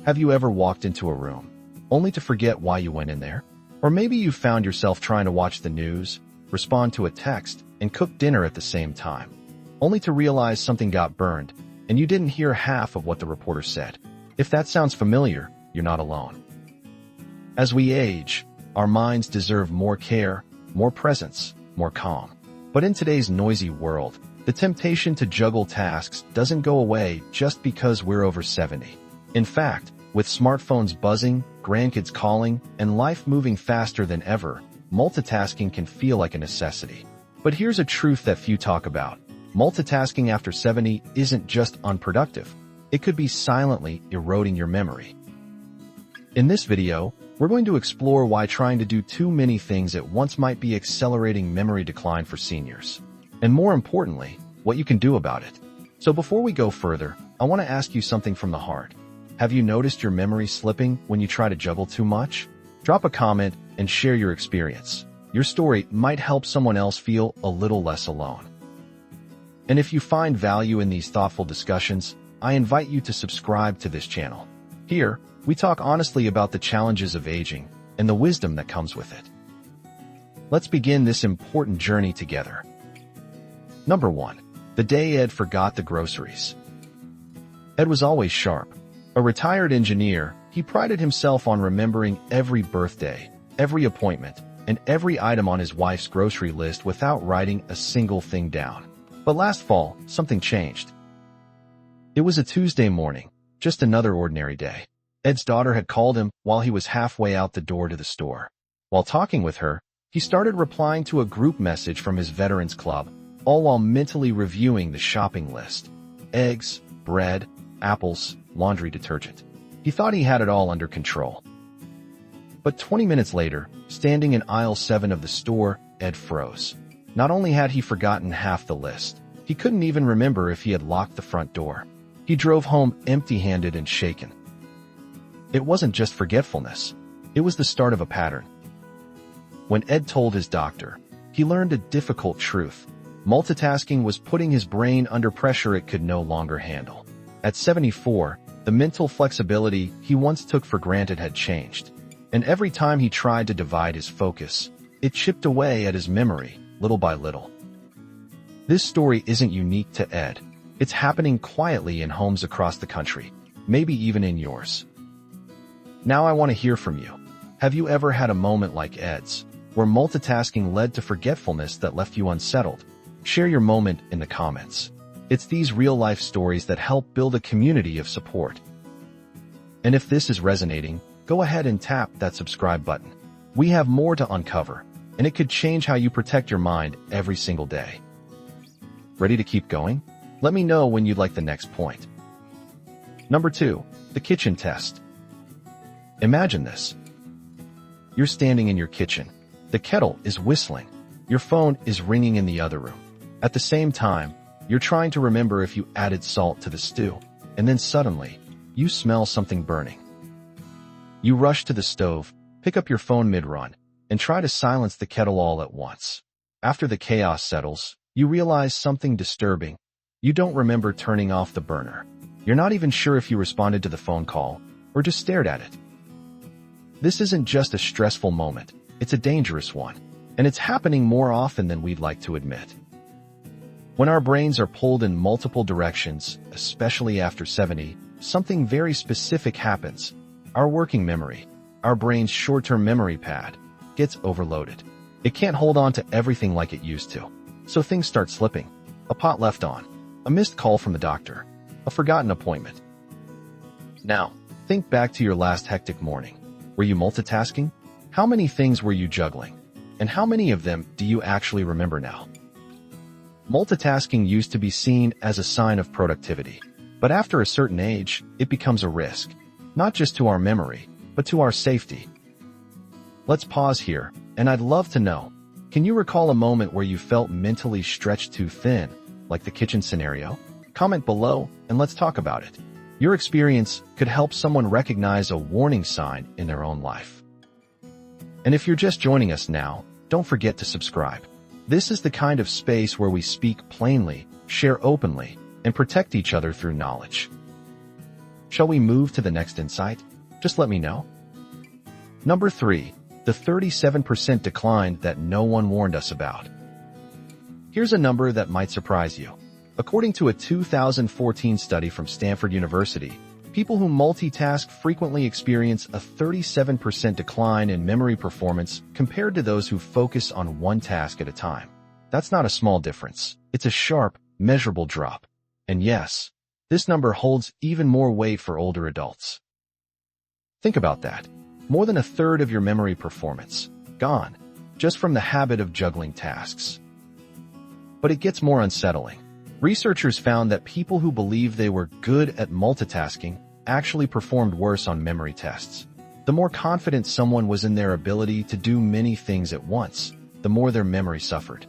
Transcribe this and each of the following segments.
Have you ever walked into a room, only to forget why you went in there? Or maybe you found yourself trying to watch the news, respond to a text, and cook dinner at the same time, only to realize something got burned, and you didn't hear half of what the reporter said. If that sounds familiar, you're not alone. As we age, our minds deserve more care, more presence, more calm. But in today's noisy world, the temptation to juggle tasks doesn't go away just because we're over 70. In fact, with smartphones buzzing, grandkids calling, and life moving faster than ever, multitasking can feel like a necessity. But here's a truth that few talk about. Multitasking after 70 isn't just unproductive. It could be silently eroding your memory. In this video, we're going to explore why trying to do too many things at once might be accelerating memory decline for seniors. And more importantly, what you can do about it. So before we go further, I want to ask you something from the heart. Have you noticed your memory slipping when you try to juggle too much? Drop a comment and share your experience. Your story might help someone else feel a little less alone. And if you find value in these thoughtful discussions, I invite you to subscribe to this channel. Here, we talk honestly about the challenges of aging and the wisdom that comes with it. Let's begin this important journey together. Number 1. The day Ed forgot the groceries. Ed was always sharp. A retired engineer, he prided himself on remembering every birthday, every appointment, and every item on his wife's grocery list without writing a single thing down. But last fall, something changed. It was a Tuesday morning, just another ordinary day. Ed's daughter had called him while he was halfway out the door to the store. While talking with her, he started replying to a group message from his Veterans Club, all while mentally reviewing the shopping list. Eggs, bread, apples, laundry detergent. He thought he had it all under control. But 20 minutes later, standing in aisle 7 of the store, Ed froze. Not only had he forgotten half the list, he couldn't even remember if he had locked the front door. He drove home empty-handed and shaken. It wasn't just forgetfulness. It was the start of a pattern. When Ed told his doctor, he learned a difficult truth. Multitasking was putting his brain under pressure it could no longer handle. At 74, the mental flexibility he once took for granted had changed. And every time he tried to divide his focus, it chipped away at his memory, little by little. This story isn't unique to Ed. It's happening quietly in homes across the country, maybe even in yours. Now I want to hear from you. Have you ever had a moment like Ed's, where multitasking led to forgetfulness that left you unsettled? Share your moment in the comments. It's these real-life stories that help build a community of support. And if this is resonating, go ahead and tap that subscribe button. We have more to uncover, and it could change how you protect your mind every single day. Ready to keep going? Let me know when you'd like the next point. Number 2, the kitchen test. Imagine this. You're standing in your kitchen. The kettle is whistling. Your phone is ringing in the other room. At the same time, you're trying to remember if you added salt to the stew, and then suddenly, you smell something burning. You rush to the stove, pick up your phone mid-run, and try to silence the kettle all at once. After the chaos settles, you realize something disturbing. You don't remember turning off the burner. You're not even sure if you responded to the phone call, or just stared at it. This isn't just a stressful moment, it's a dangerous one, and it's happening more often than we'd like to admit. When our brains are pulled in multiple directions, especially after 70, something very specific happens. Our working memory, our brain's short-term memory pad, gets overloaded. It can't hold on to everything like it used to. So things start slipping. A pot left on, a missed call from the doctor, a forgotten appointment. Now, think back to your last hectic morning. Were you multitasking? How many things were you juggling? And how many of them do you actually remember now? Multitasking used to be seen as a sign of productivity, but after a certain age, it becomes a risk, not just to our memory, but to our safety. Let's pause here, and I'd love to know, can you recall a moment where you felt mentally stretched too thin, like the kitchen scenario? Comment below, and let's talk about it. Your experience could help someone recognize a warning sign in their own life. And if you're just joining us now, don't forget to subscribe. This is the kind of space where we speak plainly, share openly, and protect each other through knowledge. Shall we move to the next insight? Just let me know. Number 3. The 37% decline that no one warned us about. Here's a number that might surprise you. According to a 2014 study from Stanford University, people who multitask frequently experience a 37% decline in memory performance compared to those who focus on one task at a time. That's not a small difference. It's a sharp, measurable drop. And yes, this number holds even more weight for older adults. Think about that. More than a third of your memory performance gone, just from the habit of juggling tasks. But it gets more unsettling. Researchers found that people who believed they were good at multitasking actually performed worse on memory tests. The more confident someone was in their ability to do many things at once, the more their memory suffered.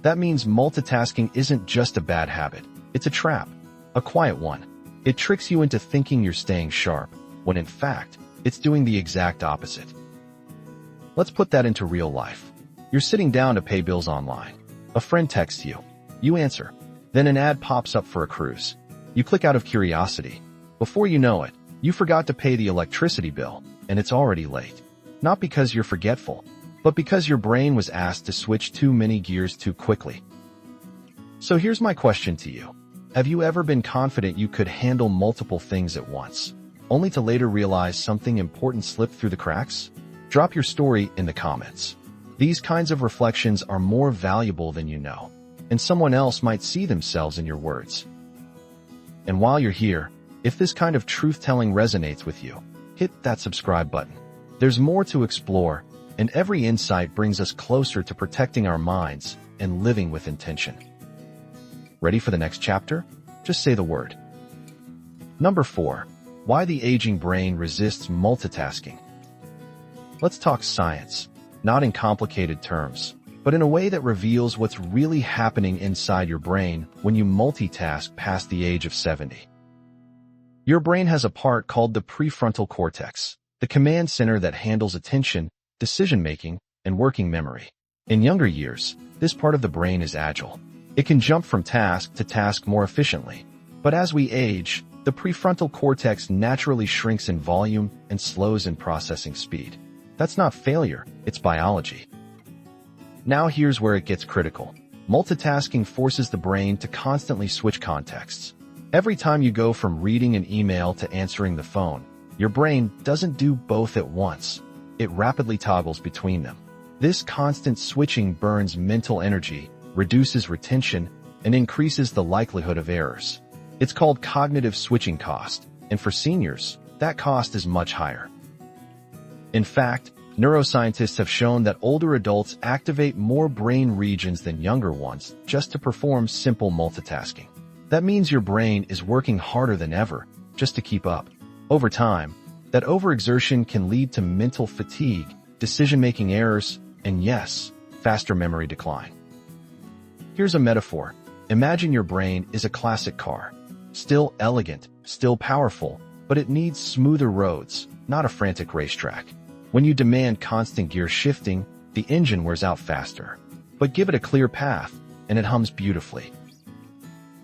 That means multitasking isn't just a bad habit, it's a trap, a quiet one. It tricks you into thinking you're staying sharp, when in fact, it's doing the exact opposite. Let's put that into real life. You're sitting down to pay bills online. A friend texts you. You answer. Then an ad pops up for a cruise. You click out of curiosity. Before you know it, you forgot to pay the electricity bill, and it's already late. Not because you're forgetful, but because your brain was asked to switch too many gears too quickly. So here's my question to you. Have you ever been confident you could handle multiple things at once, only to later realize something important slipped through the cracks? Drop your story in the comments. These kinds of reflections are more valuable than you know, and someone else might see themselves in your words. And while you're here, if this kind of truth-telling resonates with you, hit that subscribe button. There's more to explore, and every insight brings us closer to protecting our minds and living with intention. Ready for the next chapter? Just say the word. Number 4. Why the aging brain resists multitasking. Let's talk science, not in complicated terms, but in a way that reveals what's really happening inside your brain when you multitask past the age of 70. Your brain has a part called the prefrontal cortex, the command center that handles attention, decision-making, and working memory. In younger years, this part of the brain is agile. It can jump from task to task more efficiently. But as we age, the prefrontal cortex naturally shrinks in volume and slows in processing speed. That's not failure, it's biology. Now here's where it gets critical. Multitasking forces the brain to constantly switch contexts. Every time you go from reading an email to answering the phone, your brain doesn't do both at once. It rapidly toggles between them. This constant switching burns mental energy, reduces retention, and increases the likelihood of errors. It's called cognitive switching cost, and for seniors, that cost is much higher. In fact, neuroscientists have shown that older adults activate more brain regions than younger ones just to perform simple multitasking. That means your brain is working harder than ever just to keep up. Over time, that overexertion can lead to mental fatigue, decision-making errors, and yes, faster memory decline. Here's a metaphor. Imagine your brain is a classic car. Still elegant, still powerful, but it needs smoother roads, not a frantic racetrack. When you demand constant gear shifting, the engine wears out faster. But give it a clear path, and it hums beautifully.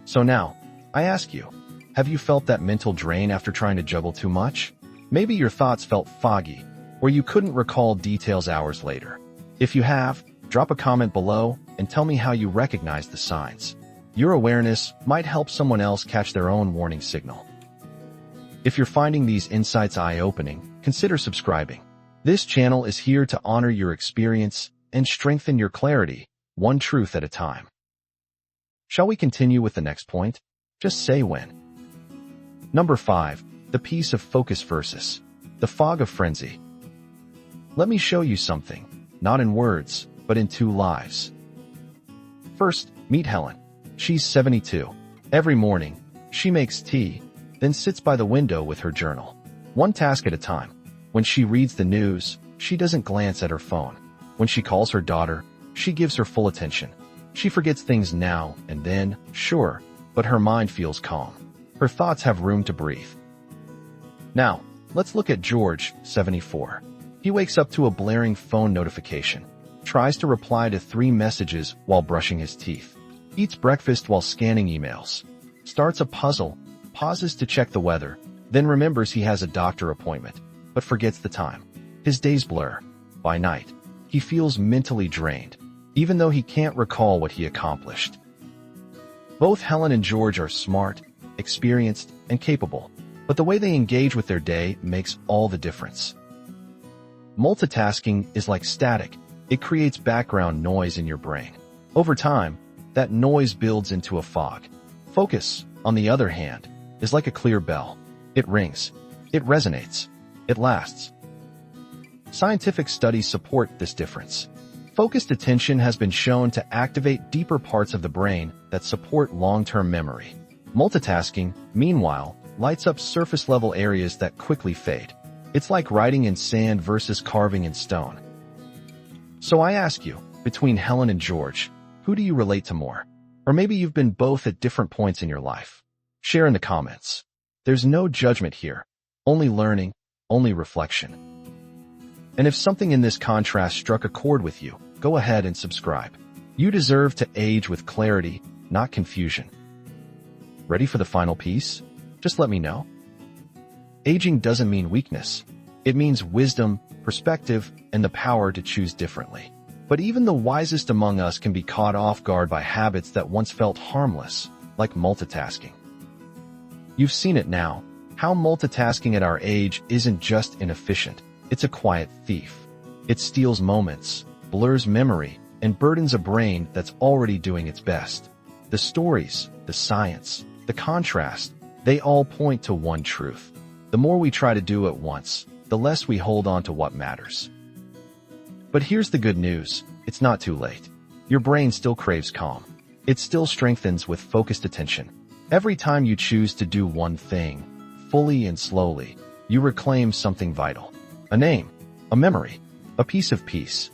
So now, I ask you, have you felt that mental drain after trying to juggle too much? Maybe your thoughts felt foggy, or you couldn't recall details hours later. If you have, drop a comment below and tell me how you recognize the signs. Your awareness might help someone else catch their own warning signal. If you're finding these insights eye-opening, consider subscribing. This channel is here to honor your experience and strengthen your clarity, one truth at a time. Shall we continue with the next point? Just say when. Number 5. The peace of focus versus the fog of frenzy. Let me show you something, not in words, but in 2 lives. First, meet Helen. She's 72. Every morning, she makes tea, then sits by the window with her journal. One task at a time. When she reads the news, she doesn't glance at her phone. When she calls her daughter, she gives her full attention. She forgets things now and then, sure, but her mind feels calm. Her thoughts have room to breathe. Now, let's look at George, 74. He wakes up to a blaring phone notification, tries to reply to 3 messages while brushing his teeth, eats breakfast while scanning emails, starts a puzzle, pauses to check the weather, then remembers he has a doctor appointment, but forgets the time. His days blur. By night, he feels mentally drained, even though he can't recall what he accomplished. Both Helen and George are smart, experienced, and capable, but the way they engage with their day makes all the difference. Multitasking is like static. It creates background noise in your brain. Over time, that noise builds into a fog. Focus, on the other hand, is like a clear bell. It rings. It resonates. It lasts. Scientific studies support this difference. Focused attention has been shown to activate deeper parts of the brain that support long-term memory. Multitasking, meanwhile, lights up surface-level areas that quickly fade. It's like writing in sand versus carving in stone. So I ask you, between Helen and George, who do you relate to more? Or maybe you've been both at different points in your life. Share in the comments. There's no judgment here. Only learning, only reflection. And if something in this contrast struck a chord with you, go ahead and subscribe. You deserve to age with clarity, not confusion. Ready for the final piece? Just let me know. Aging doesn't mean weakness. It means wisdom, perspective, and the power to choose differently. But even the wisest among us can be caught off guard by habits that once felt harmless, like multitasking. You've seen it now, how multitasking at our age isn't just inefficient, it's a quiet thief. It steals moments, blurs memory, and burdens a brain that's already doing its best. The stories, the science, the contrast, they all point to one truth. The more we try to do at once, the less we hold on to what matters. But here's the good news, it's not too late. Your brain still craves calm. It still strengthens with focused attention. Every time you choose to do one thing, fully and slowly, you reclaim something vital. A name, a memory, a piece of peace.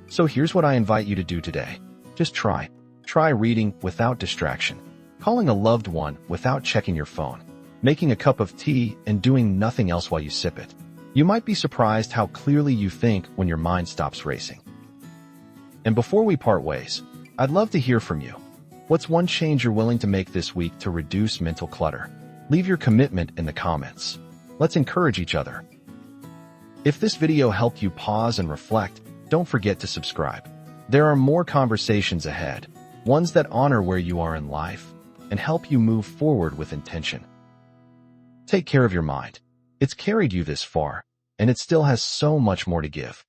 So here's what I invite you to do today. Just try. Try reading without distraction, calling a loved one without checking your phone, making a cup of tea and doing nothing else while you sip it. You might be surprised how clearly you think when your mind stops racing. And before we part ways, I'd love to hear from you. What's one change you're willing to make this week to reduce mental clutter? Leave your commitment in the comments. Let's encourage each other. If this video helped you pause and reflect, don't forget to subscribe. There are more conversations ahead, ones that honor where you are in life and help you move forward with intention. Take care of your mind. It's carried you this far, and it still has so much more to give.